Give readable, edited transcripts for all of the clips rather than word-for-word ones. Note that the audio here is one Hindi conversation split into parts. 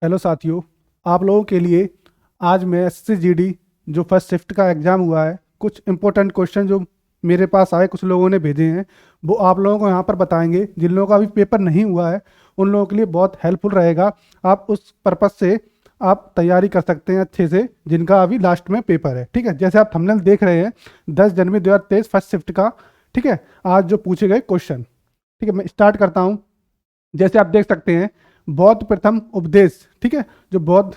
हेलो साथियों, आप लोगों के लिए आज मैं SSC-GD जो फर्स्ट शिफ्ट का एग्ज़ाम हुआ है, कुछ इंपॉर्टेंट क्वेश्चन जो मेरे पास आए, कुछ लोगों ने भेजे हैं, वो आप लोगों को यहाँ पर बताएंगे। जिन लोगों का अभी पेपर नहीं हुआ है उन लोगों के लिए बहुत हेल्पफुल रहेगा। आप उस पर्पज़ से आप तैयारी कर सकते हैं अच्छे से, जिनका अभी लास्ट में पेपर है। ठीक है, जैसे आप थंबनेल देख रहे हैं 10 जनवरी 2023 फर्स्ट शिफ्ट का। ठीक है, आज जो पूछे गए क्वेश्चन। ठीक है, मैं स्टार्ट करता हूँ। जैसे आप देख सकते हैं, बौद्ध प्रथम उपदेश, ठीक है, जो बौद्ध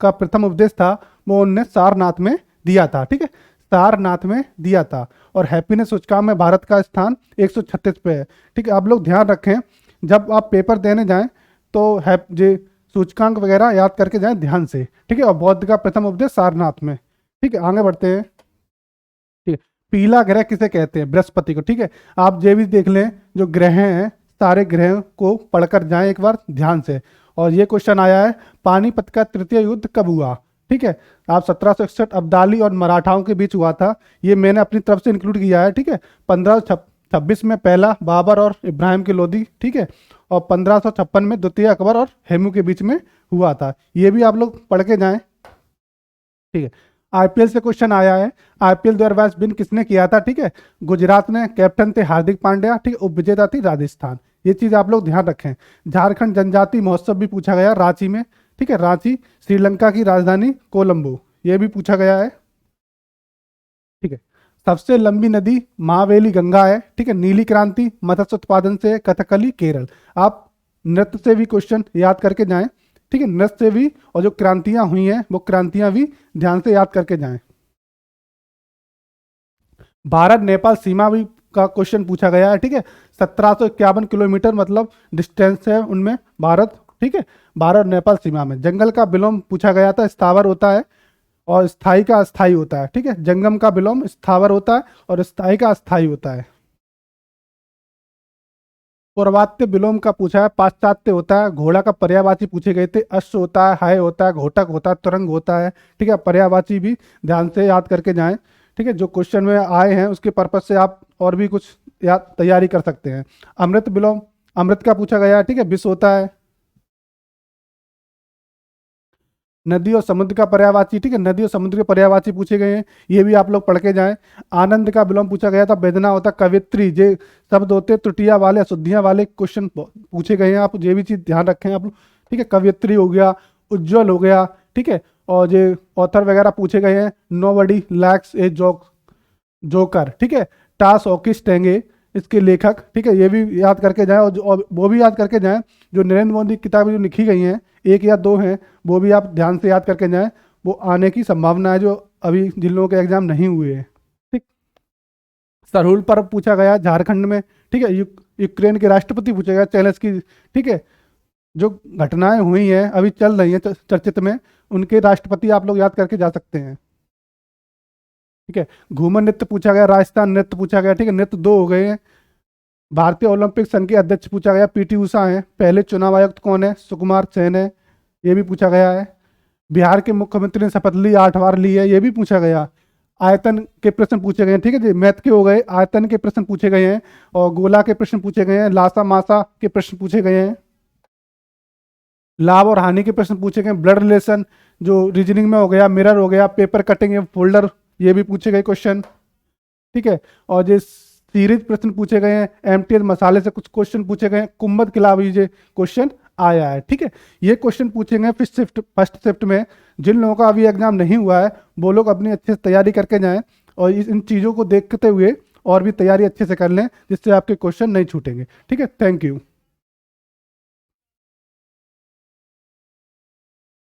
का प्रथम उपदेश था वो उनने सारनाथ में दिया था। ठीक है, सारनाथ में दिया था। और हैप्पीनेस सूचकांक में भारत का स्थान 136 पे है। ठीक है, आप लोग ध्यान रखें, जब आप पेपर देने जाएं तो जे सूचकांक वगैरह याद करके जाएं ध्यान से। ठीक है, और बौद्ध का प्रथम उपदेश सारनाथ में। ठीक है, आगे बढ़ते हैं। ठीक है, पीला ग्रह किसे कहते हैं? बृहस्पति को। ठीक है, आप ये भी देख लें, जो ग्रह हैं सारे ग्रहों को पढ़कर जाएं एक बार ध्यान से। और ये क्वेश्चन आया है, पानीपत का तृतीय युद्ध कब हुआ? ठीक है, आप 1761 अब्दाली और मराठाओं के बीच हुआ था। ये मैंने अपनी तरफ से इंक्लूड किया है। ठीक है, 1526 में पहला बाबर और इब्राहिम के लोदी। ठीक है, और 1556 में द्वितीय अकबर और हेमू के बीच में हुआ था। ये भी आप लोग पढ़ के जाएं। ठीक है, आईपीएल से क्वेश्चन आया है, आईपीएल 2022 विन किसने किया था? ठीक है, गुजरात ने, कैप्टन थे हार्दिक पांड्या। ठीक है, उपविजेता थी राजस्थान। ये चीज आप लोग ध्यान रखें। झारखंड जनजाति महोत्सव भी पूछा गया रांची में। ठीक है, रांची श्रीलंका की राजधानी कोलंबो, ये भी पूछा गया है। ठीक है, सबसे लंबी नदी महावेली गंगा है। ठीक है, नीली क्रांति मत्स्य उत्पादन से, कथकली केरल। आप नृत्य से भी क्वेश्चन याद करके जाएं। ठीक है, नृत्य से भी, और जो क्रांतियां हुई हैं वो क्रांतियां भी ध्यान से याद करके जाएं। भारत नेपाल सीमा भी का क्वेश्चन पूछा गया है। ठीक है, 1751 किलोमीटर मतलब डिस्टेंस है उनमें भारत। ठीक है, भारत और नेपाल सीमा में। जंगल का विलोम पूछा गया था, स्थावर होता है और स्थायी का अस्थायी होता है। ठीक है, जंगम का विलोम स्थावर होता है और स्थायी का अस्थायी होता है। पूर्वात्य विलोम का पूछा है, पाश्चात्य होता है। घोड़ा का पर्यायवाची पूछे गए थे, अश्व होता है, हाय होता है, घोटक होता है, तुरंग होता है। ठीक है, पर्यायवाची भी ध्यान से याद करके जाएं। ठीक है, जो क्वेश्चन में आए हैं उसके पर्पज से आप और भी कुछ याद तैयारी कर सकते हैं। अमृत विलोम, अमृत का पूछा गया है। ठीक है, विष होता है। नदी और समुद्र का पर्यायवाची। ठीक है, नदी और समुद्र के पर्यायवाची पूछे गए हैं, ये भी आप लोग पढ़ के जाएं। आनंद का विलोम पूछा गया था, वेदना होता, कवित्री। जे शब्द होते त्रुटियां वाले, अशुद्धियां वाले क्वेश्चन पूछे गए हैं, आप ये भी चीज ध्यान रखें आप लोग। ठीक है, कवित्री हो गया, उज्जवल हो गया। ठीक है, और ये ऑथर वगैरह पूछे गए हैं, नो बडी लैक्स ए जोकर। ठीक है, टास ऑकिस टेंगे इसके लेखक। ठीक है, ये भी याद करके जाएं। और वो भी याद करके जाएं, जो नरेंद्र मोदी की किताबें जो लिखी गई हैं, एक या दो हैं, वो भी आप ध्यान से याद करके जाएं। वो आने की संभावना है, जो अभी जिन लोगों के एग्जाम नहीं हुए हैं। ठीक, सरहुल पर्व पूछा गया झारखंड में। ठीक है, यूक्रेन के राष्ट्रपति पूछा गया, चैलेंज की। ठीक है, जो घटनाएं हुई हैं अभी चल रही हैं चर्चित में, उनके राष्ट्रपति आप लोग याद करके जा सकते हैं। ठीक है, घूमर नृत्य पूछा गया, राजस्थान नृत्य पूछा गया। ठीक है, नृत्य दो हो गए हैं। भारतीय ओलंपिक संघ के अध्यक्ष पूछा गया, पीटी उषा हैं। पहले चुनाव आयुक्त कौन है? सुकुमार सेन है, ये भी पूछा गया है। बिहार के मुख्यमंत्री ने शपथ ली, 8 बार ली है, ये भी पूछा गया। आयतन के प्रश्न पूछे गए हैं। ठीक है जी, मैथ के हो गए, आयतन के प्रश्न पूछे गए हैं, और गोला के प्रश्न पूछे गए हैं, लासा मासा के प्रश्न पूछे गए हैं, लाभ और हानि के प्रश्न पूछे गए, ब्लड रिलेशन जो रीजनिंग में हो गया, मिरर हो गया, पेपर कटिंग फोल्डर, ये भी पूछे गए क्वेश्चन। ठीक है, और जो सीरीज प्रश्न पूछे गए हैं, एमटीएस मसाले से कुछ क्वेश्चन पूछे गए हैं, कुंभद के अलावा ये क्वेश्चन आया है। ठीक है, ये क्वेश्चन पूछेंगे फर्स्ट शिफ्ट में। जिन लोगों का अभी एग्जाम नहीं हुआ है वो लोग अपनी अच्छे से तैयारी करके जाएं, और इन चीज़ों को देखते हुए और भी तैयारी अच्छे से कर लें, जिससे आपके क्वेश्चन नहीं छूटेंगे। ठीक है, थैंक यू।